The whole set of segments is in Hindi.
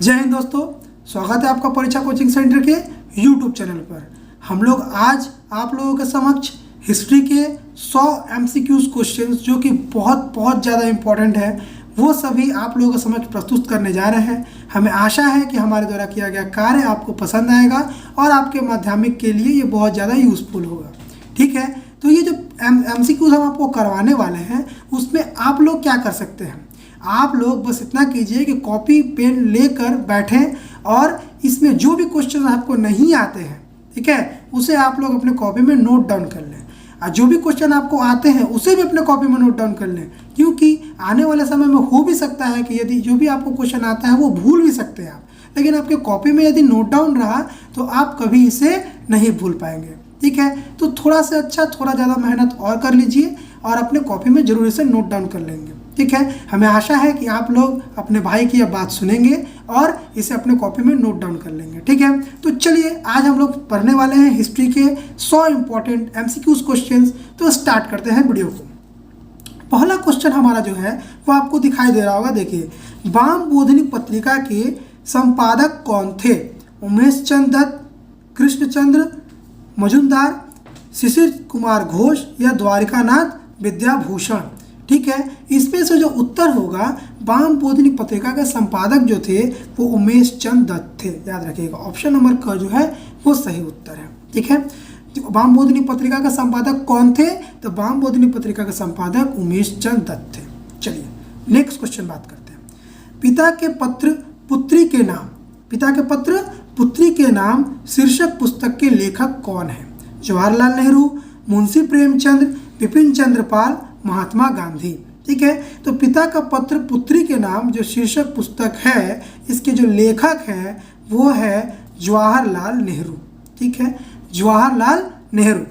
जय हिंद दोस्तों, स्वागत है आपका परीक्षा कोचिंग सेंटर के यूट्यूब चैनल पर। हम लोग आज आप लोगों के समक्ष हिस्ट्री के 100 MCQs क्वेश्चंस जो कि बहुत ज़्यादा इम्पोर्टेंट है वो सभी आप लोगों के समक्ष प्रस्तुत करने जा रहे हैं। हमें आशा है कि हमारे द्वारा किया गया कार्य आपको पसंद आएगा और आपके माध्यमिक के लिए ये बहुत ज़्यादा यूज़फुल होगा। ठीक है, तो ये जो MCQs हम आपको करवाने वाले हैं उसमें आप लोग क्या कर सकते हैं, आप लोग बस इतना कीजिए कि कॉपी पेन लेकर बैठें और इसमें जो भी क्वेश्चन आपको नहीं आते हैं, ठीक है, उसे आप लोग अपने कॉपी में नोट डाउन कर लें। और जो भी क्वेश्चन आपको आते हैं उसे भी अपने कॉपी में नोट डाउन कर लें, क्योंकि आने वाले समय में हो भी सकता है कि यदि जो भी आपको क्वेश्चन आता है वो भूल भी सकते हैं आप, लेकिन आपके कॉपी में यदि नोट डाउन रहा तो आप कभी इसे नहीं भूल पाएंगे। ठीक है, तो थोड़ा से अच्छा थोड़ा ज़्यादा मेहनत और कर लीजिए और अपने कॉपी में जरूर इसे नोट डाउन कर लेंगे। ठीक है, हमें आशा है कि आप लोग अपने भाई की यह बात सुनेंगे और इसे अपने कॉपी में नोट डाउन कर लेंगे। ठीक है, तो चलिए आज हम लोग पढ़ने वाले हैं हिस्ट्री के 100 इम्पॉर्टेंट MCQs क्वेश्चंस। तो स्टार्ट करते हैं वीडियो को। पहला क्वेश्चन हमारा जो है वो आपको दिखाई दे रहा होगा। देखिए, वाम बोधिनी पत्रिका के संपादक कौन थे? उमेश चंद्र दत्त, कृष्णचंद्र मजुमदार, शिशिर कुमार घोष या द्वारिकानाथ विद्याभूषण। ठीक है, इसमें से जो उत्तर होगा, वाम बोधिनी पत्रिका के संपादक जो थे वो उमेश चंद्र दत्त थे। याद रखिएगा, ऑप्शन नंबर क जो है वो सही उत्तर है। ठीक है, वाम बोधिनी पत्रिका का संपादक कौन थे? तो वाम बोधिनी पत्रिका के संपादक उमेश चंद्र दत्त थे। चलिए नेक्स्ट क्वेश्चन बात करते हैं। पिता के पत्र पुत्री के नाम, पिता के पत्र पुत्री के नाम शीर्षक पुस्तक के लेखक कौन है? जवाहरलाल नेहरू, मुंशी प्रेमचंद, बिपिन चंद्र पाल, महात्मा गांधी। ठीक है, तो पिता का पत्र पुत्री के नाम जो शीर्षक पुस्तक है, इसके जो लेखक हैं वो है जवाहरलाल नेहरू। ठीक है, जवाहरलाल नेहरू।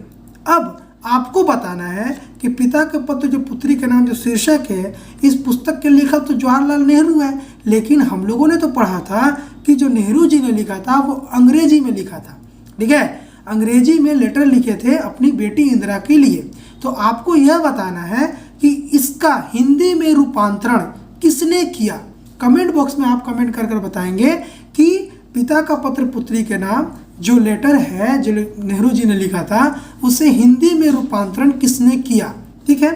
अब आपको बताना है कि पिता के पत्र जो पुत्री के नाम जो शीर्षक है, इस पुस्तक के लेखक तो जवाहरलाल नेहरू है, लेकिन हम लोगों ने तो पढ़ा था कि जो नेहरू जी ने लिखा था वो अंग्रेजी में लिखा था। ठीक है, अंग्रेजी में लेटर लिखे थे अपनी बेटी इंदिरा के लिए। तो आपको यह बताना है कि इसका हिंदी में रूपांतरण किसने किया। कमेंट बॉक्स में आप कमेंट कर बताएंगे कि पिता का पत्र पुत्री के नाम जो लेटर है जो नेहरू जी ने लिखा था उसे हिंदी में रूपांतरण किसने किया। ठीक है,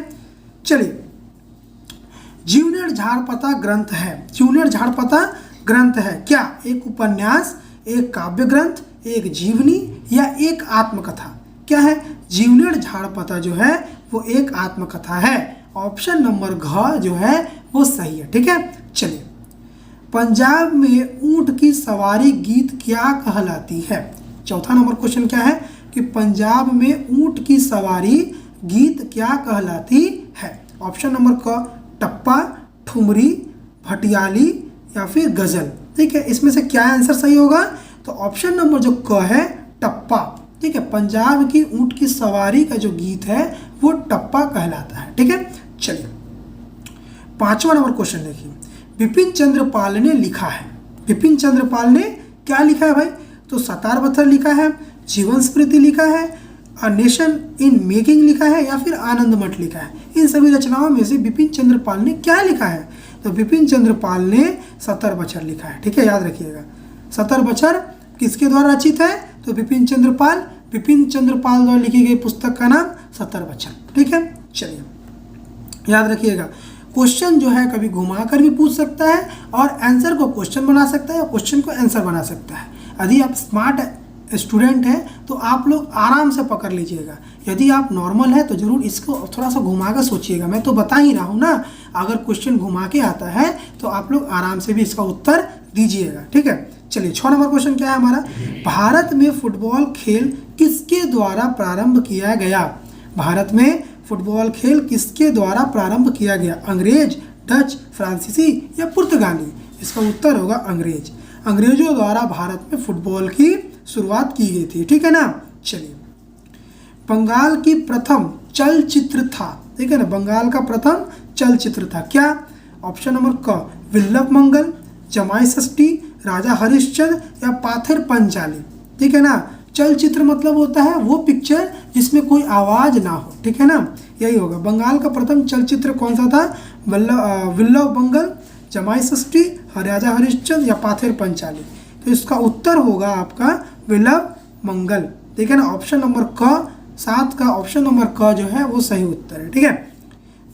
चलिए, जीवनेर झाड़पता ग्रंथ है। जीवनेर झाड़पता ग्रंथ है क्या? एक उपन्यास, एक काव्य ग्रंथ, एक जीवनी या एक आत्मकथा? क्या है? जीवनेर झाड़पता जो है वो एक आत्मकथा है। ऑप्शन नंबर घ जो है वो सही है। ठीक है, चलिए, पंजाब में ऊंट की सवारी गीत क्या कहलाती है? चौथा नंबर क्वेश्चन क्या है कि पंजाब में ऊंट की सवारी गीत क्या कहलाती है? ऑप्शन नंबर क टप्पा, ठुमरी, भटियाली या फिर गजल। ठीक है, इसमें से क्या आंसर सही होगा? तो ऑप्शन नंबर जो क है टप्पा। ठीक है, पंजाब की ऊंट की सवारी का जो गीत है वो टप्पा कहलाता है। ठीक है, चलिए, पांचवा नंबर क्वेश्चन देखिए, बिपिन चंद्र पाल ने लिखा है। बिपिन चंद्र पाल ने क्या लिखा है भाई? तो सतार पत्थर लिखा है, जीवन स्मृति लिखा है, अ नेशन इन मेकिंग लिखा है या फिर आनंद मठ लिखा है। इन सभी रचनाओं में से बिपिन चंद्र पाल ने क्या लिखा है? तो बिपिन चंद्र पाल ने सतर बछर लिखा है। ठीक है, याद रखिएगा, सतर बछर किसके द्वारा रचित है? तो बिपिन चंद्र पाल। बिपिन चंद्र पाल द्वारा लिखी गई पुस्तक का नाम सतर बछर। ठीक है, चलिए, याद रखिएगा, क्वेश्चन जो है कभी घुमा कर भी पूछ सकता है और आंसर को क्वेश्चन बना सकता है और क्वेश्चन को आंसर बना सकता है। यदि आप स्मार्ट स्टूडेंट हैं तो आप लोग आराम से पकड़ लीजिएगा। यदि आप नॉर्मल है तो जरूर इसको थोड़ा सा घुमा कर सोचिएगा। मैं तो बता ही रहा हूँ ना, अगर क्वेश्चन घुमा के आता है तो आप लोग आराम से भी इसका उत्तर दीजिएगा। ठीक है, चलिए, 6 नंबर क्वेश्चन क्या है हमारा? भारत में फुटबॉल खेल किसके द्वारा प्रारंभ किया गया? भारत में फुटबॉल खेल किसके द्वारा प्रारंभ किया गया? अंग्रेज, डच, फ्रांसीसी या पुर्तगाली? इसका उत्तर होगा अंग्रेज। अंग्रेजों द्वारा भारत में फुटबॉल की शुरुआत की गई थी। ठीक है ना, चलिए, बंगाल की प्रथम चलचित्र था। ठीक है ना, बंगाल का प्रथम चलचित्र था क्या? ऑप्शन नंबर क विल्लभ मंगल, जमाई षष्ठी, राजा हरिश्चंद्र या पाथेर पंचाली। ठीक है ना, चलचित्र मतलब होता है वो पिक्चर जिसमें कोई आवाज ना हो। ठीक है ना, यही होगा। बंगाल का प्रथम चलचित्र कौन सा था? विल्लभ मंगल, जमाई षष्ठी, राजा हरिश्चंद्र या पाथेर पंचाली। तो इसका उत्तर होगा आपका विल्लभ मंगल। ठीक है ना, ऑप्शन नंबर क, 7 का ऑप्शन नंबर क जो है वो सही उत्तर है। ठीक है,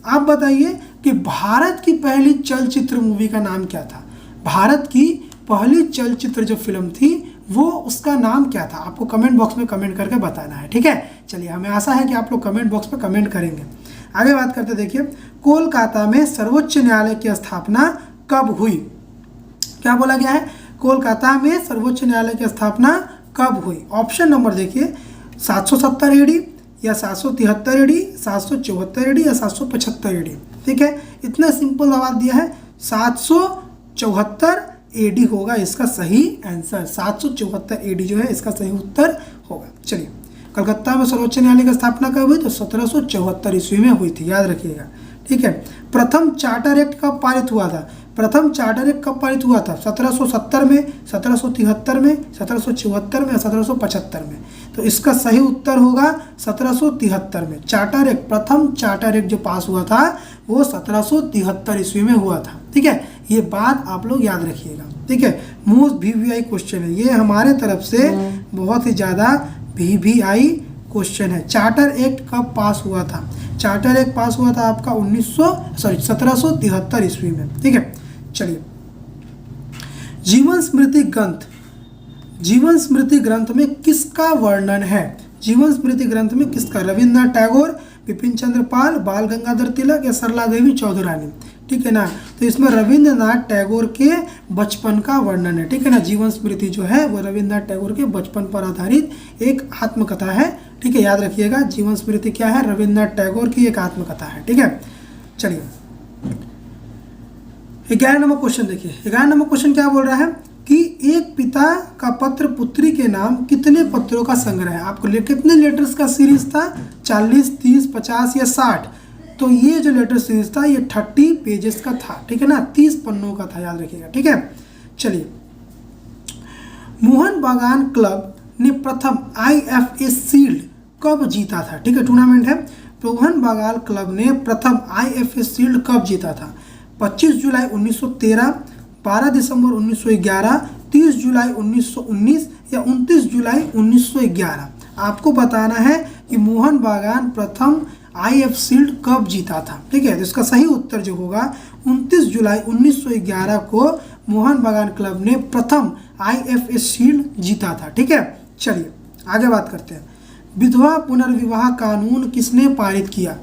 आप बताइए कि भारत की पहली चलचित्र मूवी का नाम क्या था। भारत की पहली चलचित्र जो फिल्म थी वो उसका नाम क्या था, आपको कमेंट बॉक्स में कमेंट करके बताना है। ठीक है, चलिए, हमें आशा है कि आप लोग कमेंट बॉक्स में कमेंट करेंगे। आगे बात करते, देखिए कोलकाता में सर्वोच्च न्यायालय की स्थापना कब हुई। क्या बोला गया है, कोलकाता में सर्वोच्च न्यायालय की स्थापना कब हुई। ऑप्शन नंबर देखिए 770 एडी या 773 एडी, 774 एडी या 775 एडी। ठीक है, इतना सिंपल जवाब दिया है, 774 एडी होगा इसका सही आंसर। 774 एडी जो है इसका सही उत्तर होगा। चलिए, कलकत्ता में सर्वोच्च न्यायालय की स्थापना कब हुई, तो 1774 ईस्वी में हुई थी, याद रखिएगा। ठीक है, प्रथम चार्टर एक्ट कब पारित हुआ था। प्रथम चार्टर एक्ट कब पारित हुआ था, 1770 में, 1773 में, 1774 में या 1775 में। तो इसका सही उत्तर होगा 1773 में। चार्टर एक्ट, प्रथम चार्टर एक्ट जो पास हुआ था वो 1773 ईस्वी में हुआ था। ठीक है, ये बात आप लोग याद रखिएगा। ठीक है, मोस्ट VVI क्वेश्चन है ये, हमारे तरफ से बहुत ही ज़्यादा VVI क्वेश्चन है। चार्टर एक्ट कब पास हुआ था, चार्टर एक्ट पास हुआ था आपका 1773 ईस्वी में। ठीक है, चलिए, जीवन स्मृति ग्रंथ, जीवन स्मृति ग्रंथ में किसका वर्णन है। जीवन स्मृति ग्रंथ में किसका, रविन्द्रनाथ टैगोर, बिपिन चंद्र पाल, बाल गंगाधर तिलक या सरला देवी चौधरानी। ठीक है ना, तो इसमें रविन्द्रनाथ टैगोर के बचपन का वर्णन है। ठीक है ना, जीवन स्मृति जो है वो रविन्द्रनाथ टैगोर के बचपन पर आधारित एक आत्मकथा है। ठीक है, याद रखिएगा, जीवन स्मृति क्या है, रविन्द्रनाथ टैगोर की एक आत्मकथा है। ठीक है, चलिए 11 नंबर क्वेश्चन देखिए। 11 नंबर क्वेश्चन क्या बोल रहा है कि एक पिता का पत्र पुत्री के नाम कितने पत्रों का संग्रह है। आपको कितने लेटर्स का सीरीज था, 40, 30, 50 या 60। तो ये जो लेटर सीरीज था ये 30 पेजेस का था। ठीक है ना, 30 पन्नों का था, याद रखिएगा। ठीक है, चलिए, मोहन बागान क्लब ने प्रथम IFA शील्ड कब जीता था। ठीक है, टूर्नामेंट है। मोहन बागान क्लब ने प्रथम IFA शील्ड कब जीता था, 25 जुलाई 1913, 12 दिसंबर 1911, 30 जुलाई 1919 या 29 जुलाई 1911। आपको बताना है कि मोहन बागान प्रथम IFA शील्ड कब जीता था। ठीक है, तो इसका सही उत्तर जो होगा 29 जुलाई 1911 को मोहन बागान क्लब ने प्रथम IFA शील्ड जीता था। ठीक है, चलिए आगे बात करते हैं। विधवा पुनर्विवाह कानून किसने पारित किया।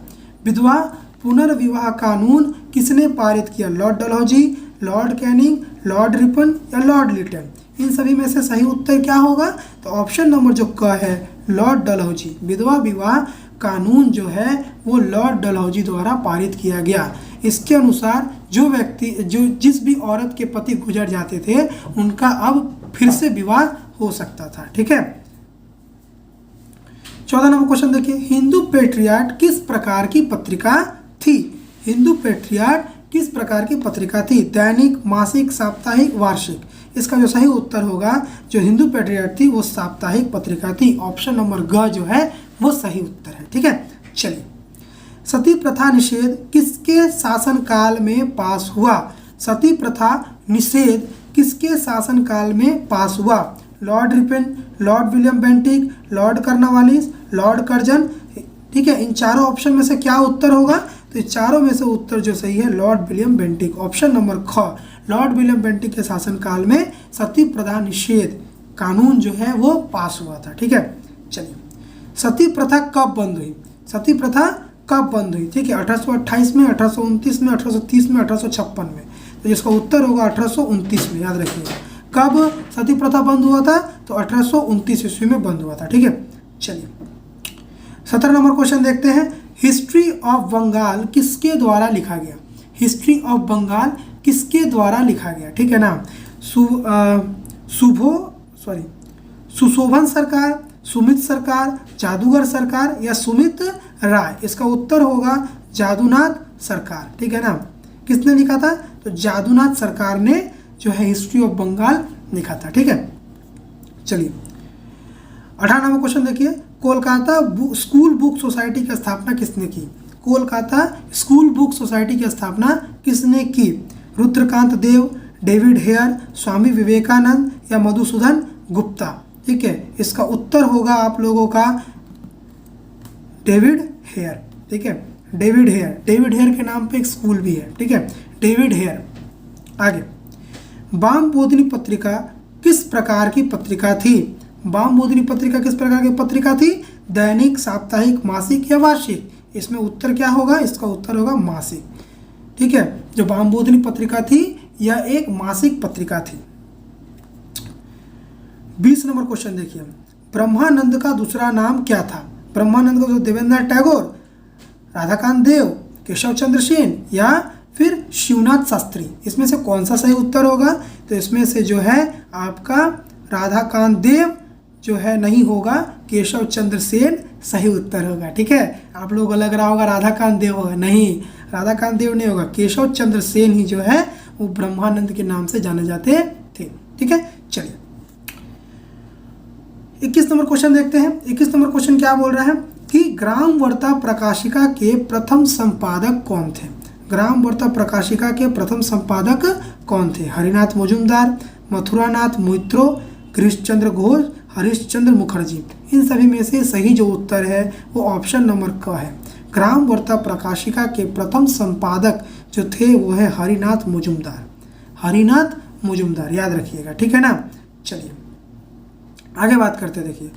विधवा पुनर्विवाह कानून किसने पारित किया, Lord Dalhousie, Lord Canning, Lord Ripon या लॉर्ड लिटन। इन सभी में से सही उत्तर क्या होगा, तो ऑप्शन नंबर जो क है लॉर्ड डलहौजी। विधवा विवाह कानून जो है वो लॉर्ड डलहौजी द्वारा पारित किया गया। इसके अनुसार जो व्यक्ति, जो जिस भी औरत के पति गुजर जाते थे उनका अब फिर से विवाह हो सकता था। ठीक है, 14 नंबर क्वेश्चन देखिए। हिंदू पेट्रियाट किस प्रकार की पत्रिका थी। हिंदू पेट्रियाट किस प्रकार की पत्रिका थी, दैनिक, मासिक, साप्ताहिक, वार्षिक। इसका जो सही उत्तर होगा, जो हिंदू पेट्रियाट थी वो साप्ताहिक पत्रिका थी। ऑप्शन नंबर ग जो है वो सही उत्तर है। ठीक है, चलिए, सती प्रथा निषेध किसके शासनकाल में पास हुआ। सती प्रथा निषेध किसके शासनकाल में पास हुआ, Lord Ripon, Lord William Bentinck, Lord Cornwallis, Lord Curzon. ठीक है, इन चारों ऑप्शन में से क्या उत्तर होगा, तो चारों में से उत्तर जो सही है Lord William Bentinck. Option number ख, लॉर्ड विलियम बेंटिक के शासनकाल में सती प्रथा निषेध कानून जो है वो पास हुआ था। ठीक है, चलिए, सती प्रथा कब बंद हुई। सती प्रथा कब बंद हुई, ठीक है, 1828 में, 1829 में, 1830 में, 1856 में। तो जिसका उत्तर होगा 1829 में, याद रखिएगा। कब सती प्रथा बंद हुआ था, तो 1829 ईस्वी में बंद हुआ था। ठीक है, चलिए 17 नंबर क्वेश्चन देखते हैं। हिस्ट्री ऑफ बंगाल किसके द्वारा लिखा गया। हिस्ट्री ऑफ बंगाल किसके द्वारा लिखा गया, ठीक है ना। सुशोभन सरकार, सुमित सरकार, जादूगर सरकार या सुमित राय। इसका उत्तर होगा जादूनाथ सरकार। ठीक है ना, किसने लिखा था, तो जादूनाथ सरकार ने जो है हिस्ट्री ऑफ बंगाल लिखा था। ठीक है, चलिए 18 नंबर क्वेश्चन देखिए। कोलकाता स्कूल बुक सोसाइटी की स्थापना किसने की। कोलकाता स्कूल बुक सोसाइटी की स्थापना किसने की, रुद्रकांत देव, डेविड हेयर, स्वामी विवेकानंद या मधुसूदन गुप्ता। ठीक है, इसका उत्तर होगा आप लोगों का डेविड हेयर। ठीक है, डेविड हेयर के नाम पे एक स्कूल भी है। ठीक है, डेविड हेयर। आगे, वाम बोधिनी पत्रिका किस प्रकार की पत्रिका थी? वाम बोधिनी पत्रिका किस प्रकार की पत्रिका थी? दैनिक, साप्ताहिक, मासिक या वार्षिक? इसमें उत्तर क्या होगा? इसका उत्तर होगा मासिक। ठीक है, जो वाम बोधिनी पत्रिका थी यह एक मासिक पत्रिका थी। 20 नंबर क्वेश्चन देखिए, ब्रह्मानंद का दूसरा नाम क्या था? ब्रह्मानंद को देवेंद्र टैगोर, राधाकांत देव, केशव चंद्र सेन या फिर शिवनाथ शास्त्री? इसमें से कौन सा सही उत्तर होगा? तो इसमें से जो है आपका राधाकांत देव जो है नहीं होगा, केशव चंद्र सेन सही उत्तर होगा। ठीक है, आप लोगों को लग रहा होगा राधाकांत देव होगा, नहीं, राधाकांत देव नहीं होगा, केशव चंद्र सेन ही जो है वो ब्रह्मानंद के नाम से जाने जाते थे। ठीक है, चलिए 21 नंबर क्वेश्चन देखते हैं। 21 नंबर क्वेश्चन क्या बोल रहा है कि ग्राम वार्ता प्रकाशिका के प्रथम संपादक कौन थे? ग्राम वार्ता प्रकाशिका के प्रथम संपादक कौन थे? हरिनाथ मजूमदार, मथुरानाथ मोइत्रो, गिरीशचंद्र घोष, हरिश्चंद्र मुखर्जी? इन सभी में से सही जो उत्तर है वो ऑप्शन नंबर क है। ग्राम वार्ता प्रकाशिका के प्रथम संपादक जो थे वो है हरिनाथ मजूमदार। हरिनाथ मजूमदार याद रखिएगा। ठीक है ना, चलिए आगे बात करते हैं। देखिए,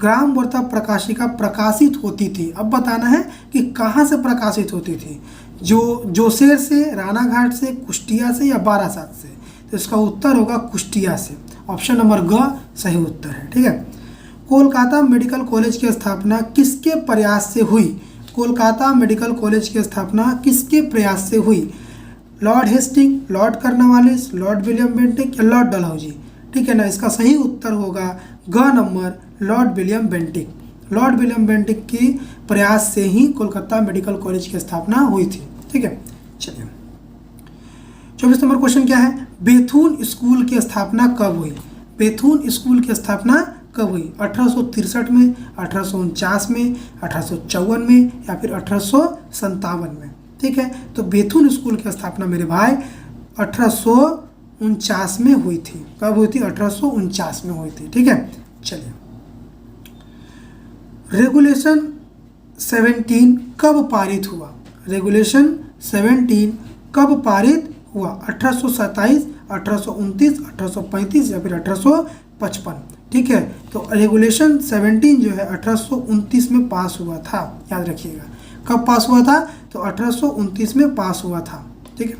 ग्राम वार्ता प्रकाशिका प्रकाशित होती थी, अब बताना है कि कहाँ से प्रकाशित होती थी? जोसेर से, रानाघाट से, कुष्टिया से या बारासात से? तो इसका उत्तर होगा कुष्टिया से। ऑप्शन नंबर ग सही उत्तर है। ठीक है, कोलकाता मेडिकल कॉलेज की स्थापना किसके प्रयास से हुई? कोलकाता मेडिकल कॉलेज की स्थापना किसके प्रयास से हुई? Lord Hasting, Lord Cornwallis, Lord William Bentinck या लॉर्ड डलहौजी? ठीक है ना, इसका सही उत्तर होगा ग नंबर, Lord William Bentinck. Lord William Bentinck की प्रयास से ही कोलकाता मेडिकल कॉलेज की स्थापना हुई थी। ठीक है, चलिए 24 नंबर क्वेश्चन क्या है? बेथुन स्कूल की स्थापना कब हुई? बेथुन स्कूल की स्थापना कब हुई? 1863 में, 1849 में, 1854 में या फिर 1857 में? ठीक है, तो बेथुन स्कूल की स्थापना मेरे भाई 1849 में हुई थी। कब हुई थी? 1849 में हुई थी। ठीक है, चलिए रेगुलेशन 17 कब पारित हुआ? रेगुलेशन 17 कब पारित हुआ? 1827, 1829, 1835 या फिर 1855? ठीक है, तो रेगुलेशन 17 जो है 1829 में पास हुआ था, याद रखिएगा। कब पास हुआ था? तो 1829 में पास हुआ था। ठीक है,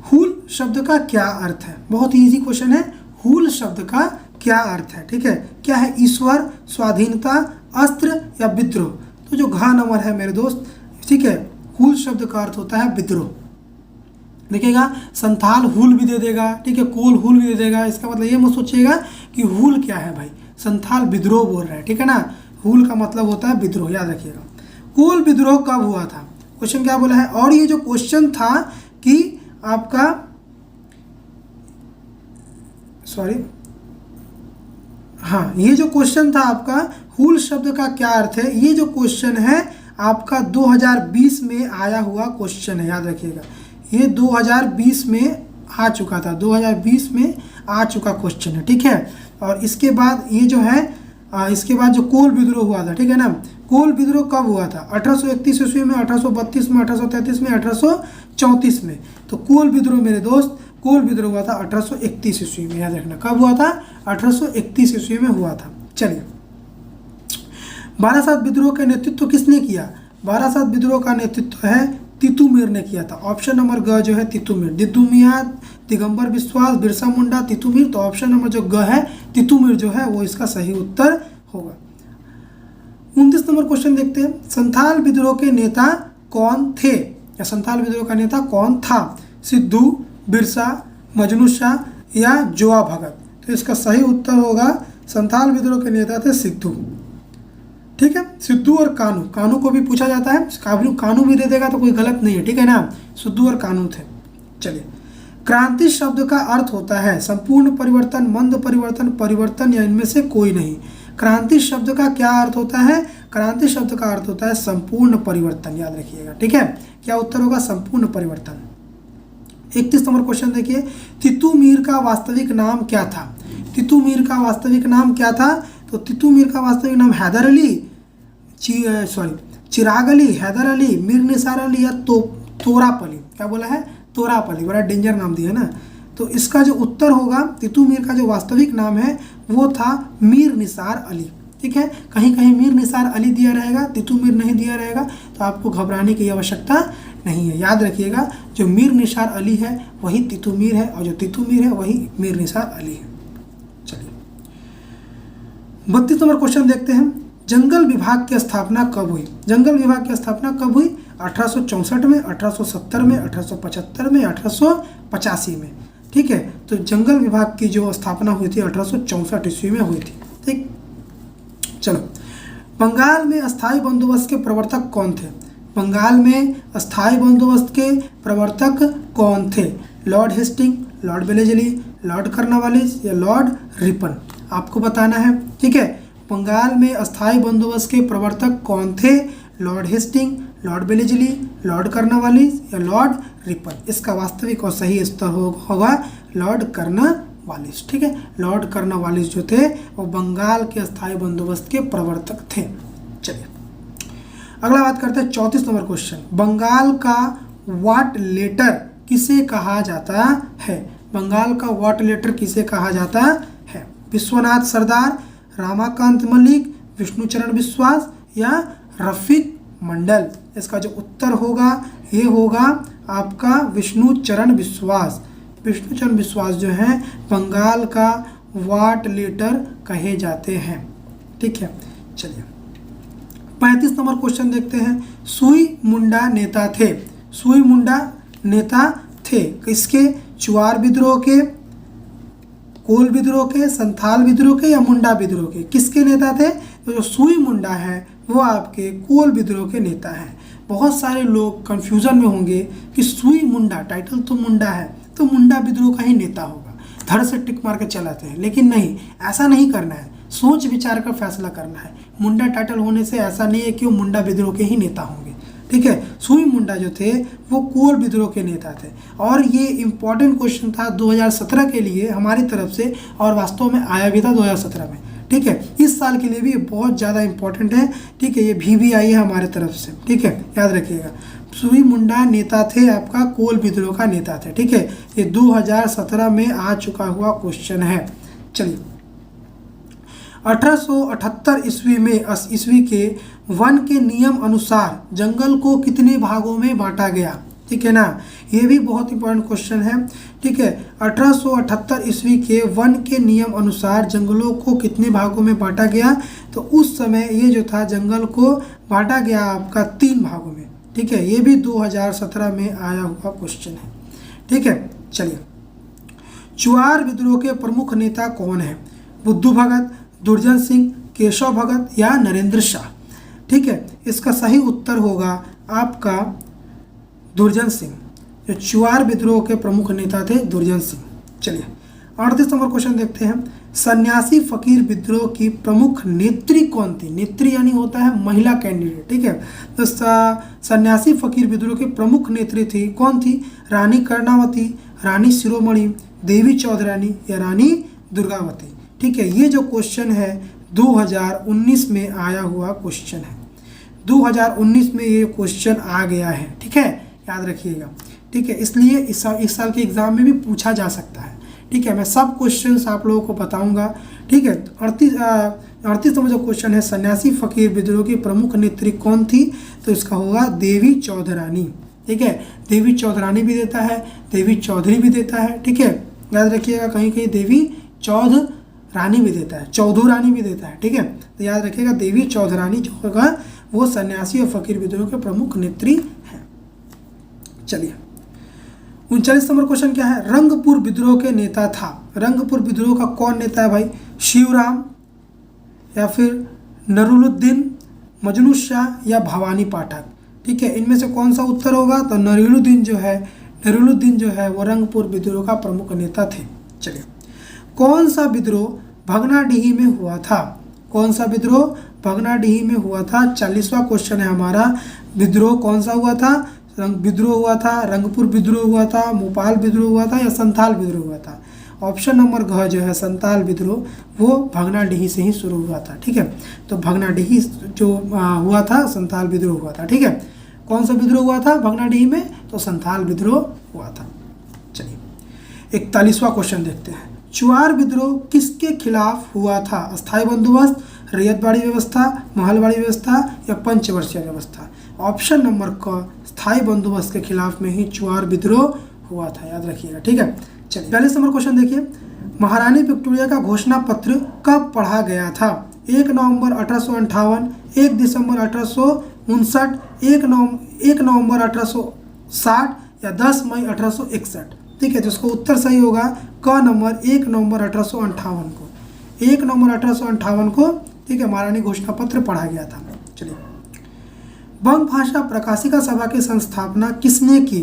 हूल शब्द का क्या अर्थ है? बहुत इजी क्वेश्चन है। हूल शब्द का क्या अर्थ है? ठीक है, क्या है? ईश्वर, स्वाधीनता, अस्त्र या विद्रोह? तो जो घ नंबर है मेरे दोस्त, ठीक है, हूल शब्द का अर्थ होता है विद्रोह। देखिएगा, संथाल हूल भी दे देगा, ठीक है, कोल हूल भी दे देगा। इसका मतलब ये मत सोचिएगा कि हूल क्या है भाई, संथाल विद्रोह बोल रहा है। ठीक है ना, हूल का मतलब होता है विद्रोह, याद रखिएगा। कोल विद्रोह कब हुआ था? क्वेश्चन क्या बोला है? और ये जो क्वेश्चन था कि आपका हाँ, ये जो क्वेश्चन था आपका हूल शब्द का क्या अर्थ है, ये जो क्वेश्चन है आपका 2020 में आया हुआ क्वेश्चन है, याद रखिएगा। ये 2020 में आ चुका था, 2020 में आ चुका क्वेश्चन है। ठीक है, और इसके बाद ये जो है इसके बाद जो कोल विद्रोह हुआ था, ठीक है ना, कोल विद्रोह कब हुआ था? 1831 ईस्वी में, 1832 में, 1833 में, 1834 में? तो कोल विद्रोह मेरे दोस्त, कोल विद्रोह हुआ था 1831 ईस्वी में, याद रखना। कब हुआ था? 1831 ईस्वी में हुआ था। चलिए, बारासात विद्रोह का नेतृत्व किसने किया? बारासात विद्रोह का नेतृत्व है तितुमीर ने किया था। ऑप्शन नंबर ग जो है तितुमीर, दिद्दुमिया, दिगंबर बिश्वास, बिरसा मुंडा, तितुमीर। तो ऑप्शन नंबर जो ग है तितुमीर जो है वो इसका सही उत्तर होगा। 29 नंबर क्वेश्चन देखते हैं, संथाल विद्रोह के नेता कौन थे या संथाल विद्रोह का नेता कौन था? सिद्धू, बिरसा, मजनू शाह या जोआ भगत? तो इसका सही उत्तर होगा संथाल विद्रोह के नेता थे सिद्धू। ठीक है, सिद्धू और कानू, कानू को भी पूछा जाता है, कानू भी दे देगा तो कोई गलत नहीं है। ठीक है ना, सिद्धू और कानू थे। चलिए, क्रांति शब्द का अर्थ होता है संपूर्ण परिवर्तन, मंद परिवर्तन, परिवर्तन या इनमें से कोई नहीं? क्रांति शब्द का क्या अर्थ होता है? क्रांति शब्द का अर्थ होता है संपूर्ण परिवर्तन, याद रखिएगा, ठीक है। क्या उत्तर होगा? संपूर्ण परिवर्तन। 31 नंबर क्वेश्चन देखिए, तितुमीर का वास्तविक नाम क्या था? तितुमीर का वास्तविक नाम क्या था? तो तितुमीर का वास्तविक नाम हैदर अली, चिराग अली, हैदर अली, मीर निसार अली या तोराप अली। क्या बोला है? तोराप अली। बड़ा डेंजर नाम दिया ना। तो इसका जो उत्तर होगा, तितुमीर का जो वास्तविक नाम है वो था मीर निसार अली, ठीक है। कहीं कहीं मीर निसार अली दिया रहेगा, तितुमीर नहीं दिया रहेगा, तो आपको घबराने की आवश्यकता नहीं है। याद रखिएगा, जो मीर निसार अली है वही तितुमीर है, और जो तितुमीर है वही मीर निसार अली है। चलिए 32 नंबर क्वेश्चन देखते हैं, जंगल विभाग की स्थापना कब हुई? जंगल विभाग की स्थापना कब हुई? 1864 में, 1870 में, 1875 में, 1885 में, ठीक है। तो जंगल विभाग की जो स्थापना हुई थी 1864 ईस्वी में हुई थी, ठीक। चलो, बंगाल में अस्थाई बंदोबस्त के प्रवर्तक कौन थे? बंगाल में अस्थाई बंदोबस्त के प्रवर्तक कौन थे? Lord Hasting, Lord Wellesley, Lord Cornwallis या लॉर्ड रिपन? आपको बताना है, ठीक है। बंगाल में अस्थाई बंदोबस्त के प्रवर्तक कौन थे? Lord Hasting, Lord Wellesley, Lord Cornwallis या लॉर्ड रिपन? इसका वास्तविक और सही उत्तर होगा लॉर्ड कर्नवालिस, ठीक है। लॉर्ड कर्नवालिस जो थे वो बंगाल के अस्थाई बंदोबस्त के प्रवर्तक थे। चलिए अगला बात करते हैं 34 नंबर क्वेश्चन, बंगाल का वाट लेटर किसे कहा जाता है? बंगाल का वाट लेटर किसे कहा जाता है? विश्वनाथ सरदार, रामाकांत मलिक, विष्णुचरण विश्वास या रफीक मंडल? इसका जो उत्तर होगा ये होगा आपका विष्णुचरण विश्वास। विष्णुचरण विश्वास जो है बंगाल का वाट लेटर कहे जाते हैं, ठीक है। चलिए 35 नंबर क्वेश्चन देखते हैं, सुई मुंडा नेता थे। सुई मुंडा नेता थे किसके? चुआर विद्रोह के, कोल विद्रोह के, संथाल विद्रोह के या मुंडा विद्रोह के? किसके नेता थे? तो जो सुई मुंडा है वो आपके कोल विद्रोह के नेता हैं। बहुत सारे लोग कंफ्यूजन में होंगे कि सुई मुंडा, टाइटल तो मुंडा है तो मुंडा विद्रोह का ही नेता होगा, धड़ से टिक मार के चलाते हैं, लेकिन नहीं, ऐसा नहीं करना है, सोच विचार कर फैसला करना है। मुंडा टाइटल होने से ऐसा नहीं है कि वो मुंडा विद्रोह के ही नेता होंगे, ठीक है। सुई मुंडा जो थे वो कोल विद्रोह के नेता थे, और ये इंपॉर्टेंट क्वेश्चन था 2017 के लिए हमारी तरफ से, और वास्तव में आया भी था 2017 में, ठीक है। इस साल के लिए भी ये बहुत ज़्यादा इंपॉर्टेंट है, ठीक है। ये भी आई है हमारे तरफ से, ठीक है, याद रखिएगा। सुई मुंडा नेता थे आपका कोल विद्रोह का नेता थे, ठीक है। ये 2017 में आ चुका हुआ क्वेश्चन है। चलिए 1878 ईस्वी के वन के नियम अनुसार जंगल को कितने भागों में बांटा गया? ठीक है ना, ये भी बहुत इंपॉर्टेंट क्वेश्चन है, ठीक है। 1878 ईस्वी के वन के नियम अनुसार जंगलों को कितने भागों में बांटा गया? तो उस समय ये जो था जंगल को बांटा गया आपका 3 भागों में, ठीक है। ये भी 2017 में आया हुआ क्वेश्चन है, ठीक है। चलिए चुआर विद्रोह के प्रमुख नेता कौन है? बुद्धू भगत, दुर्जन सिंह, केशव भगत या नरेंद्र शाह? ठीक है, इसका सही उत्तर होगा आपका दुर्जन सिंह। जो चुआर विद्रोह के प्रमुख नेता थे दुर्जन सिंह। चलिए 38 नंबर क्वेश्चन देखते हैं, सन्यासी फकीर विद्रोह की प्रमुख नेत्री कौन थी? नेत्री यानी होता है महिला कैंडिडेट, ठीक है। तो सन्यासी फकीर विद्रोह की प्रमुख नेत्री थी कौन थी? रानी कर्णावती, रानी शिरोमणि, देवी चौधरानी या रानी दुर्गावती? ठीक है, ये जो क्वेश्चन है 2019 में आया हुआ क्वेश्चन है। 2019 में ये क्वेश्चन आ गया है, ठीक है, याद रखिएगा, ठीक है। इसलिए इस साल के एग्जाम में भी पूछा जा सकता है, ठीक है। मैं सब क्वेश्चंस आप लोगों को बताऊंगा, ठीक है। 38 नंबर जो क्वेश्चन है, सन्यासी फकीर विद्रोह की प्रमुख नेत्री कौन थी? तो इसका होगा देवी चौधरानी, ठीक है। देवी चौधरानी भी देता है, देवी चौधरी भी देता है, ठीक है, याद रखिएगा। कहीं कहीं देवी चौध रानी भी देता है, चौधो रानी भी देता है, ठीक है। तो याद रखिएगा देवी चौधरानी जो होगा वो सन्यासी और फकीर विद्रोह के प्रमुख नेत्री हैं। चलिए 39 नंबर क्वेश्चन क्या है? रंगपुर विद्रोह के नेता था। रंगपुर विद्रोह का कौन नेता है भाई? शिवराम या फिर नरुलुद्दीन, मजनू शाह या भवानी पाठक? ठीक है, इनमें से कौन सा उत्तर होगा? तो नरुलुद्दीन जो है वो रंगपुर विद्रोह का प्रमुख नेता थे। चलिए कौन सा विद्रोह भगनाडीही में हुआ था? कौन सा विद्रोह भगनाडीही में हुआ था। 40वां क्वेश्चन है हमारा, विद्रोह कौन सा हुआ था, विद्रोह हुआ था, रंगपुर विद्रोह हुआ था, भोपाल विद्रोह हुआ था या संथाल विद्रोह हुआ था। ऑप्शन नंबर घ जो है संथाल विद्रोह, वो भगनाडीही से ही शुरू हुआ था। ठीक है, तो भगनाडीही जो हुआ था, संथाल विद्रोह हुआ था। ठीक है, कौन सा विद्रोह हुआ था भगनाडीही में, तो संथाल विद्रोह हुआ था। चलिए 41वां क्वेश्चन देखते हैं, चुआर विद्रोह किसके खिलाफ हुआ था। अस्थायी बंदोबस्त, रैयतवाड़ी व्यवस्था, महलवाड़ी व्यवस्था या पंचवर्षीय व्यवस्था। ऑप्शन नंबर क स्थायी बंदोबस्त के खिलाफ में ही चुआर विद्रोह हुआ था, याद रखिएगा। ठीक है, चलिए 42 नंबर क्वेश्चन देखिए, महारानी विक्टोरिया का घोषणा पत्र कब पढ़ा गया था। 1 नवंबर 1858, 1 दिसंबर 1859, 1 नवंबर 1860 या 10 मई 1861। ठीक है, जिसको उत्तर सही होगा क नंबर 1 नवंबर 1858 को, 1 नवंबर 1858 को, ठीक है, महारानी घोषणा पत्र पढ़ा गया था। चलिए, बंग भाषा प्रकाशिका सभा की संस्थापना किसने की।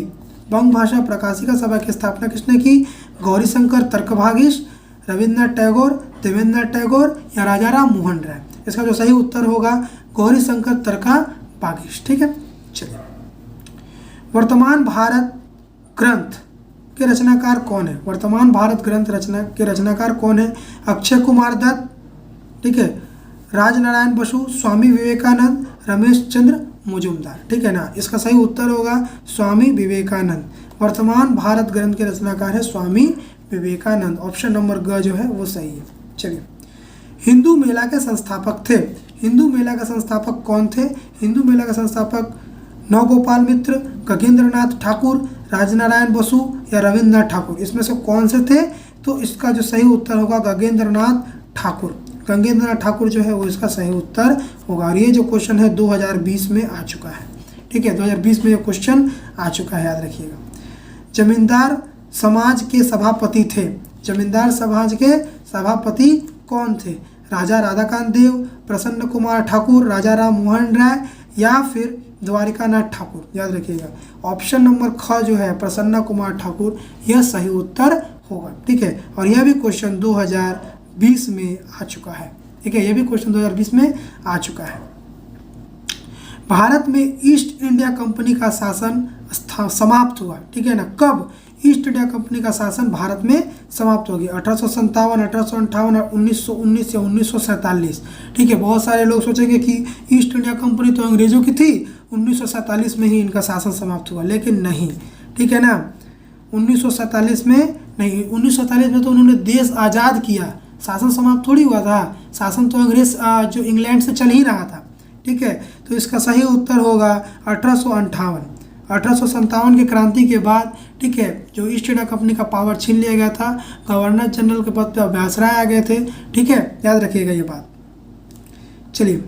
बंग भाषा प्रकाशिका सभा की स्थापना किसने की। गौरीशंकर तर्कभागीश, रविन्द्रनाथ टैगोर, देवेंद्रनाथ टैगोर या राजाराम मोहन राय। इसका जो सही उत्तर होगा गौरीशंकर तर्कभागीश। ठीक है, चलिए, वर्तमान भारत ग्रंथ के रचनाकार कौन है। वर्तमान भारत ग्रंथ के रचनाकार कौन है। अक्षय कुमार दत्त, ठीक है, राजनारायण बसु, स्वामी विवेकानंद, रमेश चंद्र मुजुमदार। ठीक है ना, इसका सही उत्तर होगा स्वामी विवेकानंद। वर्तमान भारत ग्रंथ के रचनाकार है स्वामी विवेकानंद। ऑप्शन नंबर ग जो है वो सही है। चलिए, हिंदू मेला के संस्थापक थे। हिंदू मेला का संस्थापक कौन थे। हिंदू मेला का संस्थापक नवगोपाल मित्र, गगेंद्रनाथ ठाकुर, राजनारायण बसु या रविन्द्रनाथ ठाकुर। इसमें से कौन से थे, तो इसका जो सही उत्तर होगा गगेंद्रनाथ ठाकुर। गगेंद्रनाथ ठाकुर जो है वो इसका सही उत्तर होगा। और ये जो क्वेश्चन है 2020 में आ चुका है। ठीक है, 2020 में ये क्वेश्चन आ चुका है, याद रखिएगा। जमींदार समाज के सभापति थे। जमींदार समाज के सभापति कौन थे। राजा राधाकांत देव, प्रसन्न कुमार ठाकुर, राजा राम मोहन राय या फिर द्वारिकानाथ ठाकुर। याद रखिएगा, ऑप्शन नंबर ख जो है प्रसन्न कुमार ठाकुर, यह सही उत्तर होगा। ठीक है, और यह भी क्वेश्चन 2020 में आ चुका है। ठीक है, यह भी क्वेश्चन 2020 में आ चुका है। भारत में ईस्ट इंडिया कंपनी का शासन समाप्त हुआ। ठीक है ना, कब ईस्ट इंडिया कंपनी का शासन भारत में समाप्त हो गया। 1857, 1858 और 1919 या 1947। ठीक है, बहुत सारे लोग सोचेंगे कि ईस्ट इंडिया कंपनी तो अंग्रेजों की थी, 1947 में ही इनका शासन समाप्त हुआ, लेकिन नहीं। ठीक है ना, 1947 में नहीं, 1947 में तो उन्होंने देश आज़ाद किया, शासन समाप्त थोड़ी हुआ था। शासन तो अंग्रेज जो इंग्लैंड से चल ही रहा था। ठीक है, तो इसका सही उत्तर होगा 1858। 1857 की क्रांति के बाद, ठीक है, जो ईस्ट इंडिया कंपनी का पावर छीन लिया गया था, गवर्नर जनरल के पद पर वायसराय आ गए थे। ठीक है, याद रखिएगा ये बात। चलिए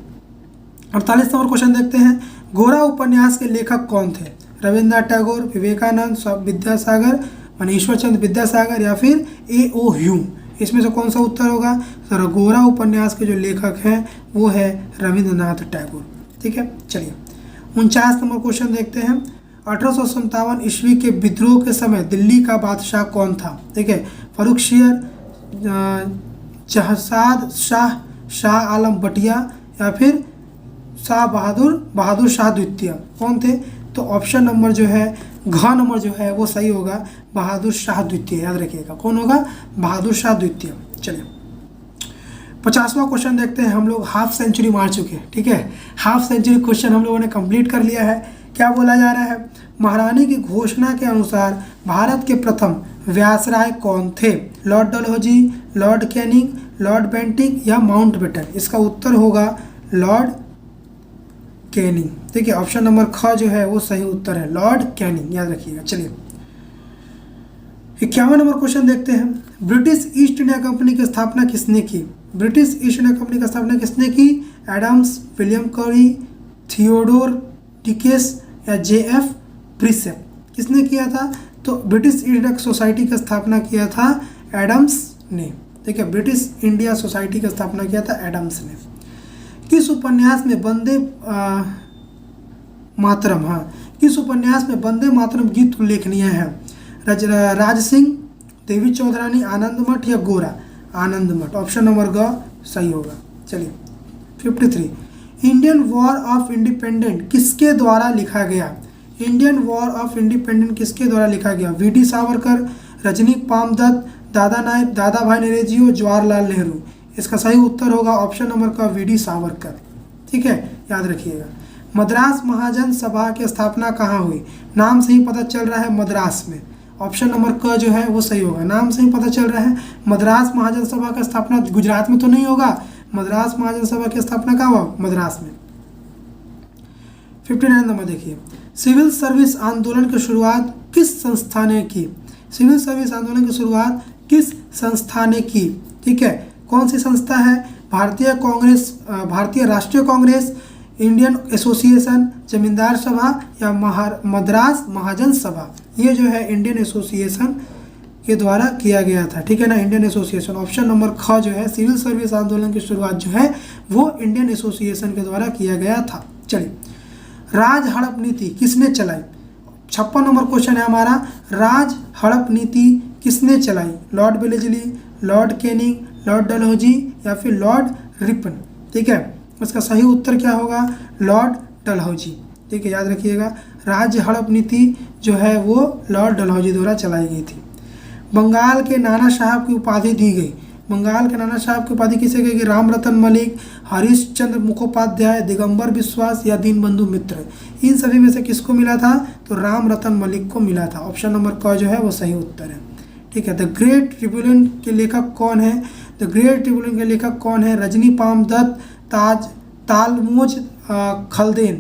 48 नंबर क्वेश्चन देखते हैं, गोरा उपन्यास के लेखक कौन थे। रविन्द्रनाथ टैगोर, विवेकानंद, विद्यासागर माने ईश्वर चंद्र विद्यासागर या फिर A.O. ह्यूम। इसमें से कौन सा उत्तर होगा। तो गोरा उपन्यास के जो लेखक हैं वो है रविन्द्रनाथ टैगोर। ठीक है, चलिए 49 नंबर क्वेश्चन देखते हैं, 1857 ईस्वी के विद्रोह के समय दिल्ली का बादशाह कौन था। ठीक है, फर्रुखसियर, जहसाद शाह, शाह आलम बटिया या फिर शाह बहादुर शाह द्वितीय। कौन थे, तो ऑप्शन नंबर जो है घ नंबर जो है वो सही होगा बहादुर शाह द्वितीय। याद रखिएगा, कौन होगा, बहादुर शाह द्वितीय। चलिए 50वां क्वेश्चन देखते हैं। हम लोग हाफ सेंचुरी मार चुके हैं। ठीक है, हाफ सेंचुरी क्वेश्चन हम लोगों ने कंप्लीट कर लिया है। क्या बोला जा रहा है, महारानी की घोषणा के अनुसार भारत के प्रथम व्यासराय कौन थे। Lord Dalhousie, Lord Canning, Lord Bentinck या माउंटबेटन। इसका उत्तर होगा लॉर्ड कैनिंग। ठीक है, ऑप्शन नंबर ख जो है वो सही उत्तर है, लॉर्ड कैनिंग। याद रखिएगा। चलिए 51 नंबर क्वेश्चन देखते हैं, ब्रिटिश ईस्ट इंडिया कंपनी की स्थापना किसने की। ब्रिटिश ईस्ट इंडिया कंपनी की स्थापना किसने की। एडम्स, विलियम करी, थियोडोर डिकेस या J.F. प्रिसेप। किसने किया था, तो ब्रिटिश ईस्ट इंडिया सोसाइटी का स्थापना किया था एडम्स ने। ठीक है, ब्रिटिश इंडिया सोसाइटी का स्थापना किया था एडम्स ने। किस उपन्यास में वंदे मातरम, हाँ, किस उपन्यास में वंदे मातरम गीत उल्लेखनीय है। राज सिंह, देवी चौधरानी, आनंद मठ या गोरा। आनंद मठ, ऑप्शन नंबर ग सही होगा। चलिए 53 इंडियन वॉर ऑफ इंडिपेंडेंट किसके द्वारा लिखा गया? इंडियन वॉर ऑफ इंडिपेंडेंट किसके द्वारा लिखा गया? वी.डी. सावरकर, रजनी पामदत्त, दादा भाई नौरोजी, जवाहरलाल नेहरू। इसका सही उत्तर होगा ऑप्शन नंबर का वी.डी. सावरकर। ठीक है, याद रखिएगा। मद्रास महाजन सभा की स्थापना कहाँ हुई? नाम से ही पता चल रहा है मद्रास में। ऑप्शन नंबर क जो है वो सही होगा, नाम से ही पता चल रहा है। मद्रास महाजन सभा की स्थापना गुजरात में तो नहीं होगा, मद्रास महाजन सभा की स्थापना कहाँ हुआ? मद्रास में। 59 नंबर देखिए, सिविल सर्विस आंदोलन की शुरुआत किस संस्था ने की? सिविल सर्विस आंदोलन की शुरुआत किस संस्था ने की? ठीक है, कौन सी संस्था है? भारतीय राष्ट्रीय कांग्रेस, इंडियन एसोसिएशन, जमींदार सभा या मद्रास महाजन सभा? ये जो है इंडियन एसोसिएशन के द्वारा किया गया था। ठीक है ना, इंडियन एसोसिएशन। ऑप्शन नंबर ख जो है सिविल सर्विस आंदोलन की शुरुआत जो है वो इंडियन एसोसिएशन के द्वारा किया गया था। चलिए, राज हड़प नीति किसने चलाई? 56 नंबर क्वेश्चन है हमारा, राज हड़प नीति किसने चलाई? Lord Wellesley, Lord Canning, Lord Dalhousie या फिर लॉर्ड रिपन? ठीक है, उसका सही उत्तर क्या होगा? Lord Dalhousie. ठीक है, याद रखिएगा, राज्य हड़प नीति जो है वो लॉर्ड डलहौजी द्वारा चलाई गई थी। बंगाल के नाना साहब की उपाधि दी गई। बंगाल के नाना साहब की उपाधि किसे गई? राम रतन मलिक, हरीश चंद्र मुखोपाध्याय, दिगंबर विश्वास या दीनबंधु मित्र? इन सभी में से किसको मिला था? तो राम रतन मलिक को मिला था। ऑप्शन नंबर क जो है वो सही उत्तर है। ठीक है, द ग्रेट ट्रिब्यून के लेखक कौन है? द ग्रेट ट्रिब्यून के लेखक कौन है? रजनी पामदत्त, तालमोज खलदेन,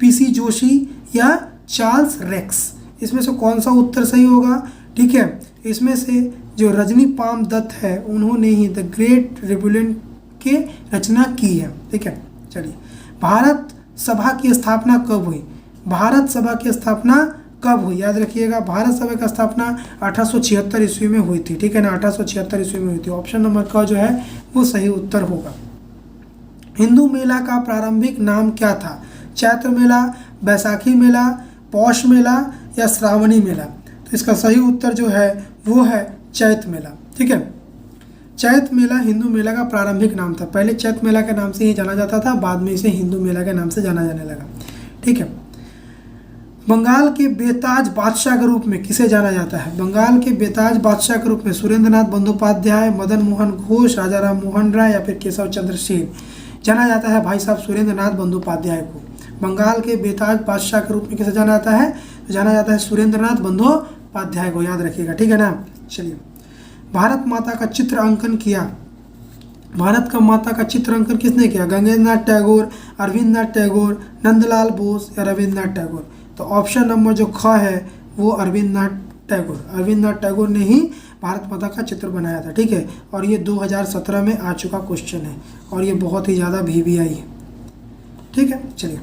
पीसी जोशी या चार्ल्स रेक्स? इसमें से कौन सा उत्तर सही होगा? ठीक है, इसमें से जो रजनी पामदत्त है उन्होंने ही द ग्रेट रिबेलियन के रचना की है। ठीक है, चलिए, भारत सभा की स्थापना कब हुई? भारत सभा की स्थापना कब हुई? याद रखिएगा, भारत सभा की स्थापना 1876 ईस्वी में हुई थी। ठीक है ना, 1876 ईस्वी में हुई थी। ऑप्शन नंबर क जो है वो सही उत्तर होगा। हिंदू मेला का प्रारंभिक नाम क्या था? चैत्र मेला, बैसाखी मेला, पौष मेला या श्रावणी मेला? तो इसका सही उत्तर जो है वो है चैत मेला। ठीक है, चैत मेला हिंदू मेला का प्रारंभिक नाम था। पहले चैत मेला के नाम से ही जाना जाता था, बाद में इसे हिंदू मेला के नाम से जाना जाने लगा। ठीक है, बंगाल के बेताज बादशाह के रूप में किसे जाना जाता है? बंगाल के बेताज बादशाह के रूप में सुरेंद्रनाथ बंदोपाध्याय, मदन मोहन घोष, राजा राम मोहन राय या फिर केशव चंद्र सेन? जाना जाता है भाई साहब सुरेंद्रनाथ बंदोपाध्याय को। बंगाल के बेताज बादशाह के रूप में किसे जाना जाता है? तो जाना जाता है सुरेंद्रनाथ बंदोपाध्याय को, याद रखिएगा। ठीक है ना, चलिए, भारत माता का चित्र अंकन किया। भारत का माता का चित्र अंकन किसने किया? गंगेंद्रनाथ टैगोर, अरविंदनाथ टैगोर, नंदलाल बोस या रविंद्रनाथ टैगोर? तो ऑप्शन नंबर जो ख है वो अरविंदनाथ टैगोर, अरविंदनाथ टैगोर ने ही भारत माता का चित्र बनाया था। ठीक है, और ये 2017 में आ चुका क्वेश्चन है और ये बहुत ही ज़्यादा VBI है। ठीक है, चलिए,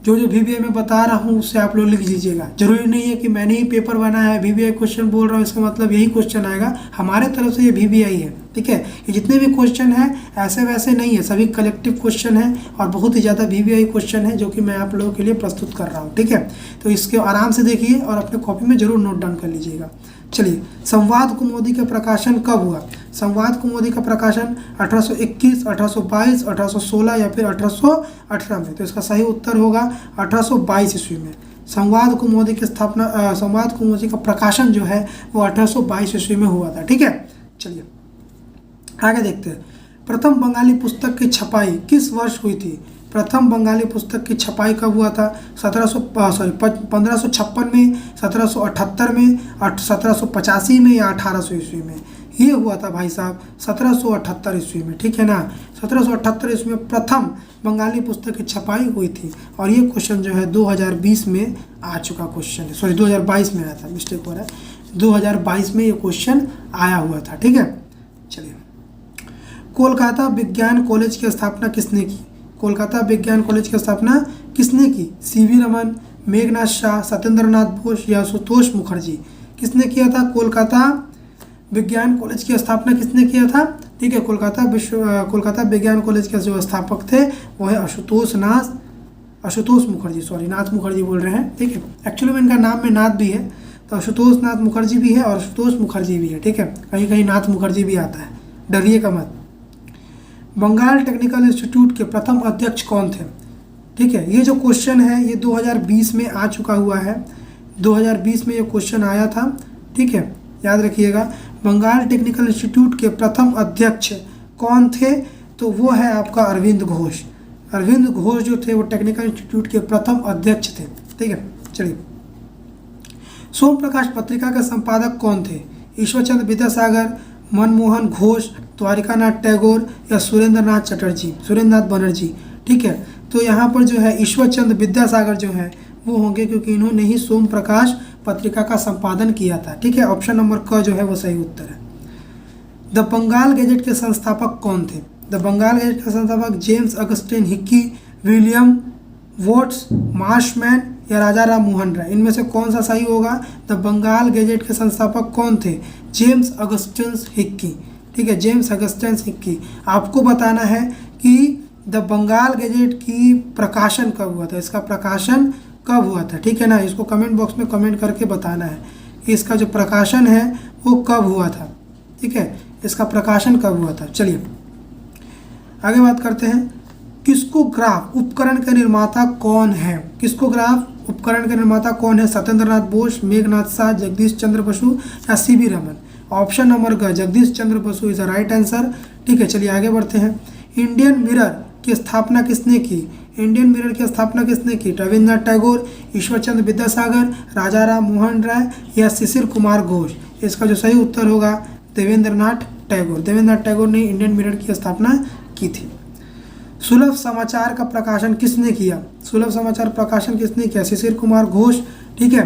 जो VBI में बता रहा हूँ उससे आप लोग लिख लीजिएगा। जरूरी नहीं है कि मैंने ही पेपर बनाया है VBI क्वेश्चन बोल रहा हूँ इसका मतलब यही क्वेश्चन आएगा। हमारे तरफ से ये VBI है। ठीक है, ये जितने भी क्वेश्चन हैं ऐसे वैसे नहीं है, सभी कलेक्टिव क्वेश्चन हैं और बहुत ही ज़्यादा VBI क्वेश्चन है जो कि मैं आप लोगों के लिए प्रस्तुत कर रहा हूँ। ठीक है, तो इसके आराम से देखिए और अपने कॉपी में जरूर नोट डाउन कर लीजिएगा। चलिए, संवाद कुमुदी का प्रकाशन कब हुआ? संवाद कुमुदी का प्रकाशन 1821, 1822, 1816 या फिर 1818 में? तो इसका सही उत्तर होगा 1822 ईस्वी में। संवाद कुमुदी की स्थापना, संवाद कुमुदी का प्रकाशन जो है वो 1822 ईस्वी में हुआ था। ठीक है, चलिए आगे देखते हैं। प्रथम बंगाली पुस्तक की छपाई किस वर्ष हुई थी? प्रथम बंगाली पुस्तक की छपाई कब हुआ था? 1556 में, 1778 में, 1785 में या 1800 ईस्वी में? ये हुआ था भाई साहब 1778 ईस्वी में। ठीक है ना, 1778 ईस्वी में प्रथम बंगाली पुस्तक की छपाई हुई थी और ये क्वेश्चन जो है 2020 में आ चुका क्वेश्चन है। सॉरी, 2022 में आया था, मिस्टेक हो रहा है, 2022 में ये क्वेश्चन आया हुआ था। ठीक है, चलिए, कोलकाता विज्ञान कॉलेज की स्थापना किसने की? कोलकाता विज्ञान कॉलेज की स्थापना किसने की? CV रमन, मेघनाथ शाह, सत्येंद्रनाथ बोस या आशुतोष मुखर्जी? किसने किया था? कोलकाता विज्ञान कॉलेज की स्थापना किसने किया था? ठीक है, कोलकाता विज्ञान कॉलेज के जो स्थापक थे वो है आशुतोष मुखर्जी, सॉरी नाथ मुखर्जी बोल रहे हैं। ठीक है, एक्चुअली में इनका नाम में नाथ भी है, तो आशुतोष नाथ मुखर्जी भी है और आशुतोष मुखर्जी भी है। ठीक है, कहीं कहीं नाथ मुखर्जी भी आता है, डरिए का मत। बंगाल टेक्निकल इंस्टीट्यूट के प्रथम अध्यक्ष कौन थे? ठीक है, ये जो क्वेश्चन है ये 2020 में आ चुका हुआ है, 2020 में ये क्वेश्चन आया था। ठीक है, याद रखिएगा। बंगाल टेक्निकल इंस्टीट्यूट के प्रथम अध्यक्ष कौन थे? तो वो है आपका अरविंद घोष। अरविंद घोष जो थे वो टेक्निकल इंस्टीट्यूट के प्रथम अध्यक्ष थे। ठीक है, चलिए। सोम प्रकाश पत्रिका के संपादक कौन थे? ईश्वरचंद्र विद्यासागर, मनमोहन घोष, द्वारिकानाथ टैगोर या सुरेंद्रनाथ बनर्जी। ठीक है, तो यहाँ पर जो है ईश्वरचंद्र विद्यासागर जो है वो होंगे, क्योंकि इन्होंने ही सोम प्रकाश पत्रिका का संपादन किया था। ठीक है, ऑप्शन नंबर क जो है वो सही उत्तर है। द बंगाल गैजेट के संस्थापक कौन थे? द बंगाल गैजेट के संस्थापक James Augustine Hickey, William votes, Marshman या राजा राम मोहन राय। इनमें से कौन सा सही होगा? द बंगाल गैजेट के संस्थापक कौन थे? James Augustine Hickey. ठीक है, जेम्स अगस्टिन हिक्की। आपको बताना है कि द बंगाल गैजेट की प्रकाशन कब हुआ था, इसका प्रकाशन कब हुआ था। ठीक है ना, इसको कमेंट बॉक्स में कमेंट करके बताना है कि इसका जो प्रकाशन है वो कब हुआ था। ठीक है, इसका प्रकाशन कब हुआ था। चलिए आगे बात करते हैं। किस्कोग्राफ उपकरण के निर्माता कौन है? किस्कोग्राफ उपकरण के निर्माता कौन है? सत्येंद्रनाथ बोस, मेघनाथ शाह, जगदीश चंद्र बसु या सीवी रमन। ऑप्शन नंबर ग Jagdish Chandra Basu is the right answer. ठीक है, चलिए आगे बढ़ते हैं। इंडियन मिरर की स्थापना किसने की? इंडियन मिरर की स्थापना किसने की? रविन्द्रनाथ टैगोर, ईश्वरचंद्र विद्यासागर, राजा राम मोहन राय या शिशिर कुमार घोष। इसका जो सही उत्तर होगा देवेंद्रनाथ टैगोर। देवेंद्रनाथ टैगोर ने इंडियन मिरर की स्थापना की थी। सुलभ समाचार का प्रकाशन किसने किया? सुलभ समाचार प्रकाशन किसने किया? शिशिर कुमार घोष। ठीक है,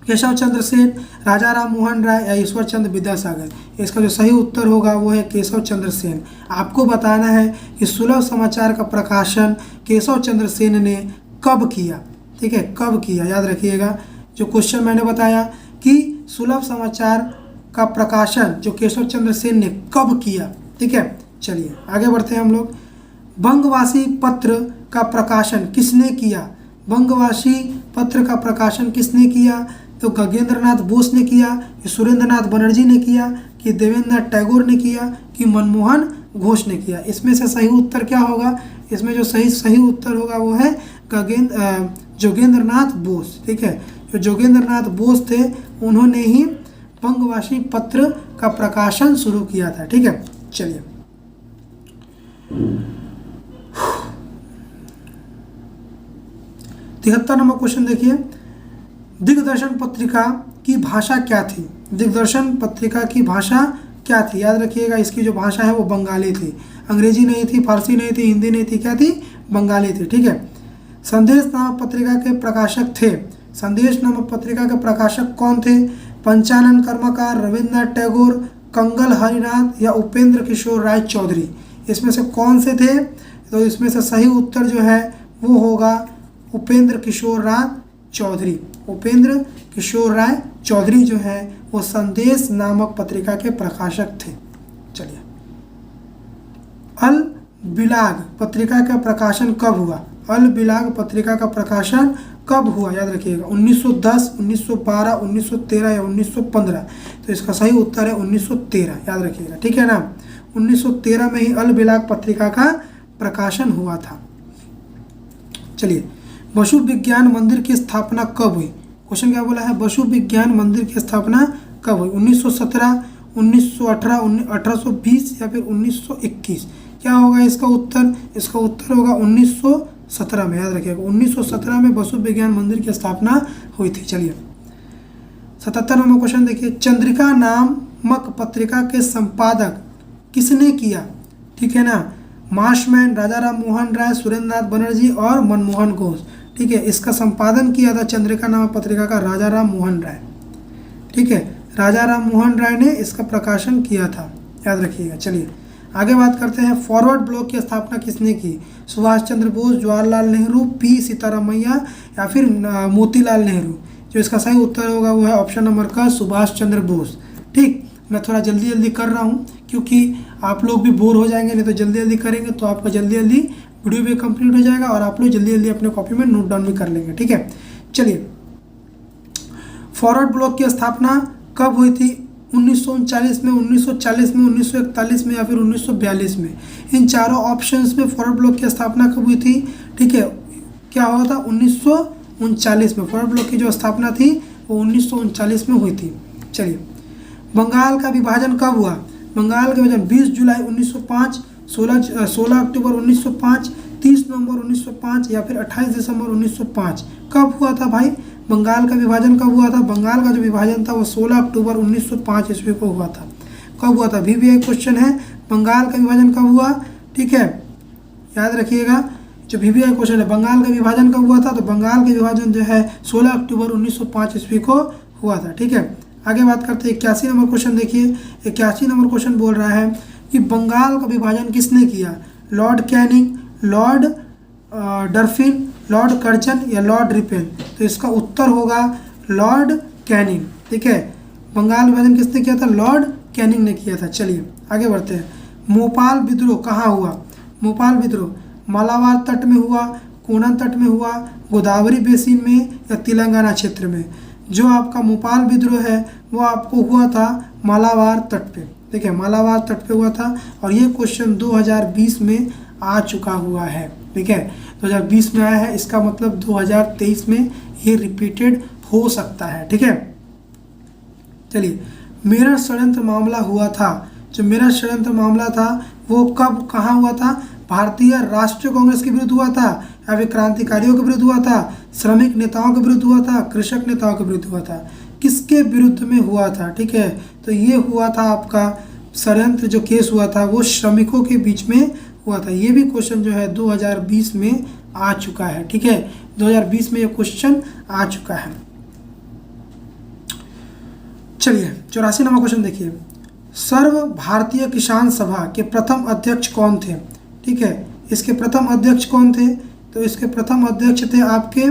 केशव चंद्र सेन, राजा राम मोहन राय या ईश्वर चंद्र विद्यासागर। इसका जो सही उत्तर होगा वो है केशव चंद्र सेन। आपको बताना है कि सुलभ समाचार का प्रकाशन केशव चंद्र सेन ने कब किया। ठीक है, कब किया, याद रखिएगा। जो क्वेश्चन मैंने बताया कि सुलभ समाचार का प्रकाशन जो केशव चंद्र सेन ने कब किया। ठीक है, चलिए आगे बढ़ते हैं हम लोग। बंगवासी पत्र का प्रकाशन किसने किया? बंगवासी पत्र का प्रकाशन किसने किया? तो गगनेंद्रनाथ बोस ने किया, कि सुरेंद्रनाथ बनर्जी ने किया, कि देवेंद्रनाथ टैगोर ने किया, कि मनमोहन घोष ने किया। इसमें से सही उत्तर क्या होगा? इसमें जो सही उत्तर होगा वो है जोगेंद्रनाथ बोस। ठीक है, जो जोगेंद्रनाथ बोस थे उन्होंने ही बंगवासी पत्र का प्रकाशन शुरू किया था। ठीक है, चलिए 73 नंबर क्वेश्चन देखिए। दिग्दर्शन पत्रिका की भाषा क्या थी? दिग्दर्शन पत्रिका की भाषा क्या थी? याद रखिएगा, इसकी जो भाषा है वो बंगाली थी, अंग्रेजी नहीं थी, फारसी नहीं थी, हिंदी नहीं थी, क्या थी? बंगाली थी। ठीक है, संदेश नामक पत्रिका के प्रकाशक थे। संदेश नामक पत्रिका के प्रकाशक कौन थे? पंचानन कर्मकार, रविन्द्रनाथ टैगोर, कंगल हरिनाथ या उपेंद्र किशोर राय चौधरी। इसमें से कौन से थे? तो इसमें से सही उत्तर जो है वो होगा उपेंद्र किशोर राय चौधरी। उपेंद्र किशोर राय चौधरी जो है वो संदेश नामक पत्रिका के प्रकाशक थे। चलिए, अल बिलाग पत्रिका का प्रकाशन कब हुआ? अल बिलाग पत्रिका का प्रकाशन कब हुआ? याद रखिएगा, 1910, 1912, 1913 या 1915। तो इसका सही उत्तर है 1913। याद रखिएगा, ठीक है ना। 1913 में ही अल बिलाग पत्रिका का प्रकाशन हुआ था। चलिए, बसु विज्ञान मंदिर की स्थापना कब हुई? क्वेश्चन क्या बोला है? बसु विज्ञान मंदिर की स्थापना कब हुई? 1917, 1918, 1820 या फिर 1921? क्या होगा इसका उत्तर? इसका उत्तर होगा 1917 में। याद रखिएगा, 1917 में बसु विज्ञान मंदिर की स्थापना हुई थी। चलिए 77 नंबर क्वेश्चन देखिए। चंद्रिका नामक पत्रिका के संपादक किसने किया? ठीक है ना, मार्शमैन, राजा राम मोहन राय, सुरेंद्रनाथ बनर्जी और मनमोहन घोष। ठीक है, इसका संपादन किया था चंद्रिका नामक पत्रिका का राजा राम मोहन राय। ठीक है, राजा राम मोहन राय ने इसका प्रकाशन किया था। याद रखिएगा। चलिए आगे बात करते हैं। फॉरवर्ड ब्लॉक की स्थापना किसने की? सुभाष चंद्र बोस, जवाहरलाल नेहरू, पी सीतारामैया या फिर मोतीलाल नेहरू। जो इसका सही उत्तर होगा वो है ऑप्शन नंबर का सुभाष चंद्र बोस। ठीक, मैं थोड़ा जल्दी जल्दी कर रहा हूँ क्योंकि आप लोग भी बोर हो जाएंगे, नहीं तो जल्दी जल्दी करेंगे तो आपका जल्दी जल्दी वीडियो भी कंप्लीट हो जाएगा और आप लोग जल्दी जल्दी अपने कॉपी में नोट डाउन भी कर लेंगे। ठीक है, चलिए, फॉरवर्ड ब्लॉक की स्थापना कब हुई थी? 1939 में, 1940 में, 1941 में या फिर 1942 में। इन चारों ऑप्शंस में फॉरवर्ड ब्लॉक की स्थापना कब हुई थी? ठीक है, क्या हुआ था? 1939 में फॉरवर्ड ब्लॉक की जो स्थापना थी वो 1939 में हुई थी। चलिए, बंगाल का विभाजन कब हुआ? बंगाल का विभाजन 20 जुलाई 1905, 16 अक्टूबर 1905, 30 नवंबर 1905 या फिर 28 दिसंबर 1905। कब हुआ था भाई बंगाल का विभाजन? कब हुआ था? बंगाल का जो विभाजन था वो 16 अक्टूबर 1905 ईस्वी को हुआ था। कब हुआ था? VVI क्वेश्चन है, बंगाल का विभाजन कब हुआ? ठीक है, याद रखिएगा, जो VVI क्वेश्चन है बंगाल का विभाजन कब हुआ था, तो बंगाल का विभाजन जो है 16 अक्टूबर 1905 ईस्वी को हुआ था। ठीक है, आगे बात करते हैं 81 नंबर क्वेश्चन। देखिए 81 नंबर क्वेश्चन बोल रहा है कि बंगाल का विभाजन किसने किया? Lord Canning, Lord Dufferin, Lord Curzon या लॉर्ड रिपेन? तो इसका उत्तर होगा लॉर्ड कैनिंग। ठीक है, बंगाल विभाजन किसने किया था? लॉर्ड कैनिंग ने किया था। चलिए आगे बढ़ते हैं। मोपाल विद्रोह कहाँ हुआ? मोपाल विद्रोह मालाबार तट में हुआ, कोणन तट में हुआ, गोदावरी बेसिन में या तेलंगाना क्षेत्र में? जो आपका मोपाल विद्रोह है वो आपको हुआ था मालाबार तट पे। देखिए मालाबार तट पे हुआ था और ये क्वेश्चन 2020 में आ चुका हुआ है। ठीक है, 2020 में आया है, इसका मतलब 2023 में ये रिपीटेड हो सकता है। ठीक है, चलिए, मेरठ षड्यंत्र मामला हुआ था। जो मेरठ षड्यंत्र मामला था वो कब कहाँ हुआ था? भारतीय राष्ट्रीय कांग्रेस के विरुद्ध हुआ था या फिर क्रांतिकारियों के विरुद्ध हुआ था, श्रमिक नेताओं के विरुद्ध हुआ था, कृषक नेताओं के विरुद्ध हुआ था? किसके विरुद्ध में हुआ था? ठीक है, तो ये हुआ था आपका षड्यंत्र, जो केस हुआ था वो श्रमिकों के बीच में हुआ था। ये भी क्वेश्चन जो है 2020 में आ चुका है। ठीक है, 2020 में ये क्वेश्चन आ चुका है। चलिए 84 नंबर क्वेश्चन देखिए, सर्व भारतीय किसान सभा के प्रथम अध्यक्ष कौन थे? ठीक है, इसके प्रथम अध्यक्ष कौन थे? तो इसके प्रथम अध्यक्ष थे आपके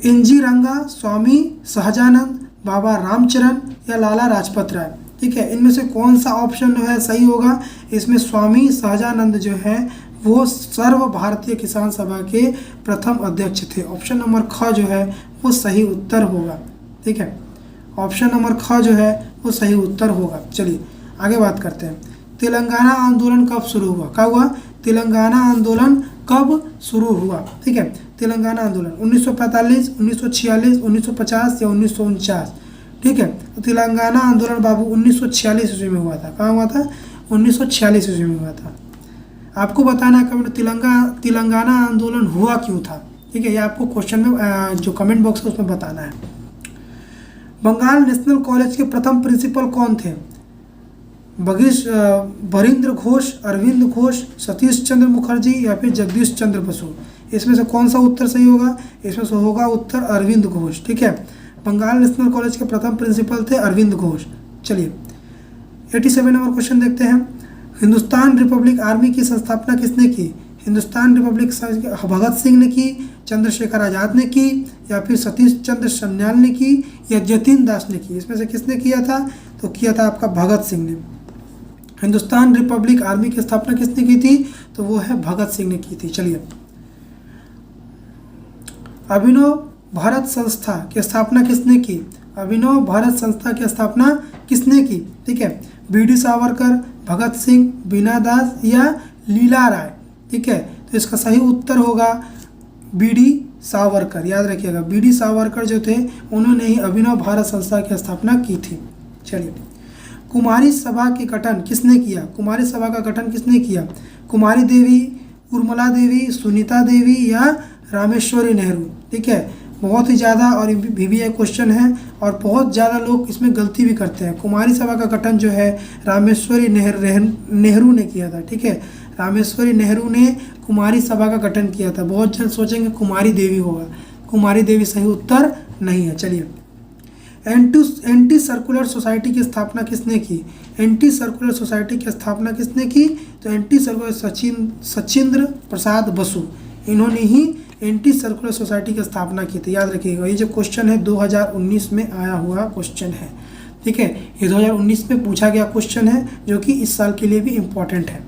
NG रंगा, स्वामी सहजानंद, बाबा रामचरण या लाला लाजपत राय? ठीक है, इनमें से कौन सा ऑप्शन जो है सही होगा? इसमें स्वामी सहजानंद जो है वो सर्व भारतीय किसान सभा के प्रथम अध्यक्ष थे। ऑप्शन नंबर ख जो है वो सही उत्तर होगा। ठीक है, ऑप्शन नंबर ख जो है वो सही उत्तर होगा। चलिए आगे बात करते हैं। तेलंगाना आंदोलन कब शुरू हुआ? कब हुआ? तेलंगाना आंदोलन कब शुरू हुआ? ठीक है, तेलंगाना आंदोलन 1945, 1946, 1950 या 1949? ठीक है, तो तेलंगाना आंदोलन बाबू 1946 ईस्वी में हुआ था। कहाँ हुआ था? 1946 ईस्वी में हुआ था। आपको बताना है कमेंट तेलंगाना आंदोलन हुआ क्यों था। ठीक है, ये आपको क्वेश्चन में जो कमेंट बॉक्स है उसमें बताना है। बंगाल नेशनल कॉलेज के प्रथम प्रिंसिपल कौन थे? भरींद्र घोष, अरविंद घोष, सतीश चंद्र मुखर्जी या फिर जगदीश चंद्र बसु? इसमें से कौन सा उत्तर सही होगा? इसमें से होगा उत्तर अरविंद घोष। ठीक है, बंगाल नेशनल कॉलेज के प्रथम प्रिंसिपल थे अरविंद घोष। चलिए 87 नंबर क्वेश्चन देखते हैं। हिंदुस्तान रिपब्लिक आर्मी की संस्थापना किसने की? हिंदुस्तान रिपब्लिक भगत सिंह ने की, चंद्रशेखर आज़ाद ने की या फिर सतीश चंद्र सन्याल ने की या जतिन दास ने की? इसमें से किसने किया था? तो किया था आपका भगत सिंह ने। हिंदुस्तान रिपब्लिक आर्मी की स्थापना किसने की थी? तो वो है भगत सिंह ने की थी। चलिए, अभिनव भारत संस्था की स्थापना किसने की? अभिनव भारत संस्था की स्थापना किसने की? ठीक है, BD सावरकर, भगत सिंह, बीना दास या लीला राय? ठीक है, तो इसका सही उत्तर होगा BD सावरकर। याद रखिएगा, BD सावरकर जो थे उन्होंने ही अभिनव भारत संस्था की स्थापना की थी। चलिए, कुमारी सभा के गठन किसने किया? कुमारी सभा का गठन किसने किया? कुमारी देवी, उर्मिला देवी, सुनीता देवी या रामेश्वरी नेहरू? ठीक है, बहुत ही ज़्यादा और VVI क्वेश्चन है और बहुत ज़्यादा लोग इसमें गलती भी करते हैं। कुमारी सभा का गठन जो है रामेश्वरी नेहरू ने किया था। ठीक है, रामेश्वरी नेहरू ने कुमारी सभा का गठन किया था। बहुत जन सोचेंगे कुमारी देवी होगा, कुमारी देवी सही उत्तर नहीं है। चलिए, एंटी सर्कुलर सोसाइटी की स्थापना किसने की? एंटी सर्कुलर सोसाइटी की स्थापना किसने की? तो एंटी सर्कुलर सचिंद्र प्रसाद बसु, इन्होंने ही एंटी सर्कुलर सोसाइटी की स्थापना की थी। याद रखिएगा, ये जो क्वेश्चन है 2019 में आया हुआ क्वेश्चन है। ठीक है, ये 2019 में पूछा गया क्वेश्चन है जो कि इस साल के लिए भी इम्पोर्टेंट है।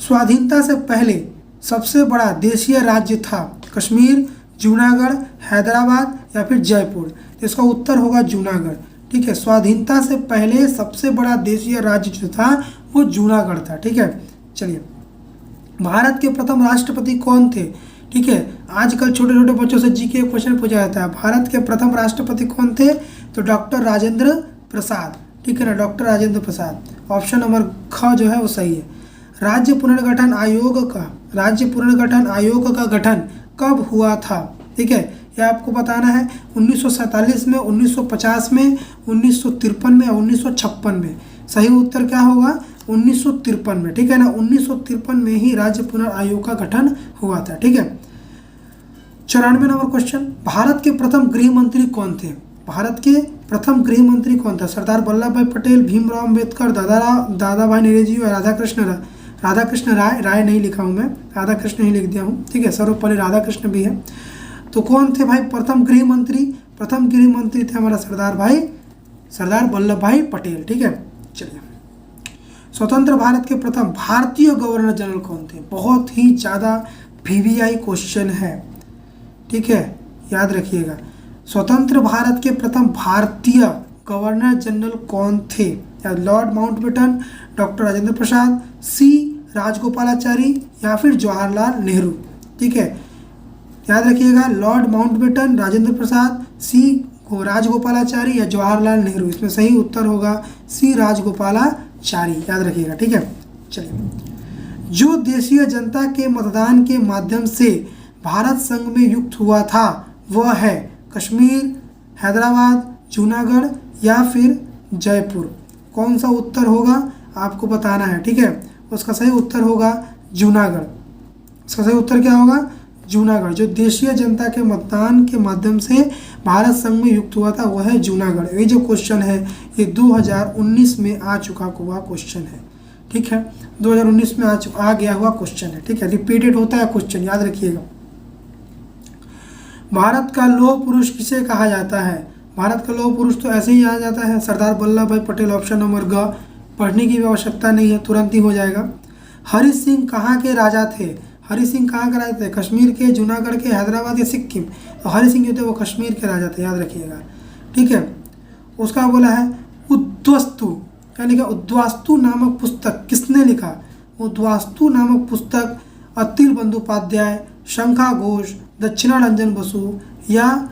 स्वाधीनता से पहले सबसे बड़ा देशीय राज्य था कश्मीर, जूनागढ़, हैदराबाद या फिर जयपुर? तो इसका उत्तर होगा जूनागढ़। ठीक है, स्वाधीनता से पहले सबसे बड़ा देशीय राज्य जो था वो जूनागढ़ था। ठीक है, चलिए, भारत के प्रथम राष्ट्रपति कौन थे? ठीक है, आजकल छोटे छोटे बच्चों से जीके क्वेश्चन पूछा जाता है। भारत के प्रथम राष्ट्रपति कौन थे? तो डॉक्टर राजेंद्र प्रसाद। ठीक है ना, doctor Rajendra Prasad. Option number ख जो है वो सही है। राज्य पुनर्गठन आयोग का गठन कब हुआ था? ठीक है, यह आपको बताना है। 1947 में, 1950 में, 1953 में, 1956 में। सही उत्तर क्या होगा? 1953 में। ठीक है ना, 1953 में ही राज्य पुनर् आयोग का गठन हुआ था। ठीक है, 94 नंबर क्वेश्चन, भारत के प्रथम गृह मंत्री कौन थे? भारत के प्रथम गृह मंत्री कौन था? सरदार वल्लभ भाई पटेल, भीमराव अम्बेडकर, दादा भाई नौरोजी और राधाकृष्ण राय नहीं लिखा हूँ मैं, राधाकृष्ण ही लिख दिया हूँ। ठीक है, सर्वपल्ली राधाकृष्ण भी है। तो कौन थे भाई प्रथम गृह मंत्री? प्रथम गृह मंत्री थे हमारा सरदार वल्लभ भाई पटेल। ठीक है, चलिए, स्वतंत्र भारत के प्रथम भारतीय गवर्नर जनरल कौन थे? बहुत ही ज़्यादा VVI क्वेश्चन है। ठीक है, याद रखिएगा, स्वतंत्र भारत के प्रथम भारतीय गवर्नर जनरल कौन थे? Lord Mountbatten, doctor Rajendra Prasad, सी राजगोपालाचारी या फिर जवाहरलाल नेहरू? ठीक है, याद रखिएगा, लॉर्ड माउंटबेटन, राजेंद्र प्रसाद, सी राजगोपालाचारी या जवाहरलाल नेहरू? इसमें सही उत्तर होगा सी राजगोपालाचारी। याद रखिएगा। ठीक है, चलिए, जो देशीय जनता के मतदान के माध्यम से भारत संघ में युक्त हुआ था वह है कश्मीर, हैदराबाद, जूनागढ़ या फिर जयपुर? कौन सा उत्तर होगा आपको बताना है। ठीक है, उसका सही उत्तर होगा जूनागढ़। इसका सही उत्तर क्या होगा? जूनागढ़। जो देशीय जनता के मतदान के माध्यम से भारत संघ में युक्त हुआ था वह है जूनागढ़। ये जो क्वेश्चन है ये 2019 में आ चुका हुआ क्वेश्चन है। ठीक है, 2019 में आ गया हुआ क्वेश्चन है। ठीक है, रिपीटेड होता है क्वेश्चन, याद रखिएगा। भारत का लौह पुरुष किसे कहा जाता है? भारत का लौह पुरुष तो ऐसे ही आ जाता है सरदार वल्लभ भाई पटेल। ऑप्शन नंबर ग, पढ़ने की भी आवश्यकता नहीं है, तुरंत ही हो जाएगा। हरि सिंह कहाँ के राजा थे? हरि सिंह कहाँ के राजा थे? कश्मीर के, जूनागढ़ के, हैदराबाद या सिक्किम? तो हरि सिंह जो थे वो कश्मीर के राजा थे, याद रखिएगा। ठीक है, उसका बोला है उद्वास्तु, क्या लिखा? उद्वास्तु नामक पुस्तक किसने लिखा? उद्वास्तु नामक पुस्तक अतिल बंदोपाध्याय, शंखा घोष, दक्षिणारंजन बसु या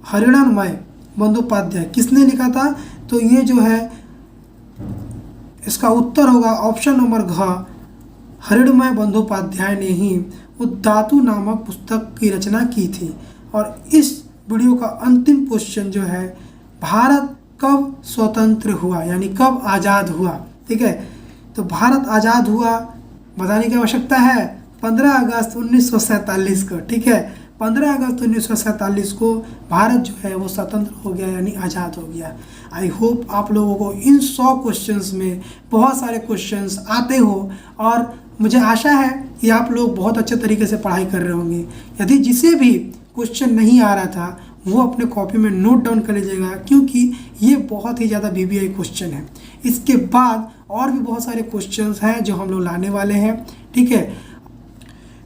हरिणमय बंदोपाध्याय? किसने लिखा था? तो ये जो है इसका उत्तर होगा ऑप्शन नंबर घ, हरिणमय बंदोपाध्याय ने ही उद्धातु नामक पुस्तक की रचना की थी। और इस वीडियो का अंतिम क्वेश्चन जो है, भारत कब स्वतंत्र हुआ, यानी कब आज़ाद हुआ? ठीक है, तो भारत आज़ाद हुआ बताने की आवश्यकता है 15 अगस्त 1947 को। ठीक है, 15 अगस्त 1947 को भारत जो है वो स्वतंत्र हो गया, यानी आज़ाद हो गया। आई होप आप लोगों को इन 100 क्वेश्चंस में बहुत सारे क्वेश्चंस आते हो और मुझे आशा है कि आप लोग बहुत अच्छे तरीके से पढ़ाई कर रहे होंगे। यदि जिसे भी क्वेश्चन नहीं आ रहा था वो अपने कॉपी में नोट डाउन कर लीजिएगा, क्योंकि ये बहुत ही ज़्यादा VVI क्वेश्चन है। इसके बाद और भी बहुत सारे क्वेश्चंस हैं जो हम लोग लाने वाले हैं। ठीक है,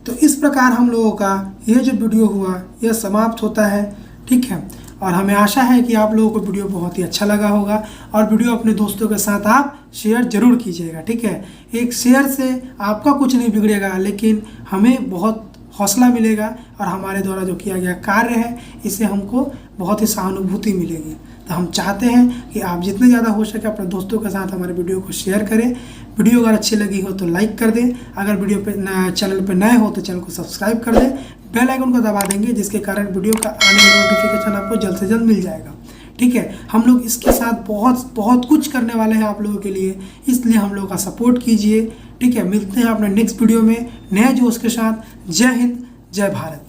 तो इस प्रकार हम लोगों का ये जो वीडियो हुआ यह समाप्त होता है। ठीक है, और हमें आशा है कि आप लोगों को वीडियो बहुत ही अच्छा लगा होगा और वीडियो अपने दोस्तों के साथ आप शेयर ज़रूर कीजिएगा। ठीक है, एक शेयर से आपका कुछ नहीं बिगड़ेगा, लेकिन हमें बहुत हौसला मिलेगा और हमारे द्वारा जो किया गया कार्य है इससे हमको बहुत ही सहानुभूति मिलेगी। तो हम चाहते हैं कि आप जितने ज़्यादा हो सके अपने दोस्तों के साथ हमारे वीडियो को शेयर करें। वीडियो अगर अच्छी लगी हो तो लाइक कर दें, अगर वीडियो पे चैनल पे नए हो तो चैनल को सब्सक्राइब कर दें, बेल आइकन को दबा देंगे, जिसके कारण वीडियो का आने वाला नोटिफिकेशन आपको जल्द से जल्द मिल जाएगा। ठीक है, हम लोग इसके साथ बहुत कुछ करने वाले हैं आप लोगों के लिए, इसलिए हम लोगों का सपोर्ट कीजिए। ठीक है, मिलते हैं अपने नेक्स्ट वीडियो में नए जोश के साथ। जय हिंद, जय भारत।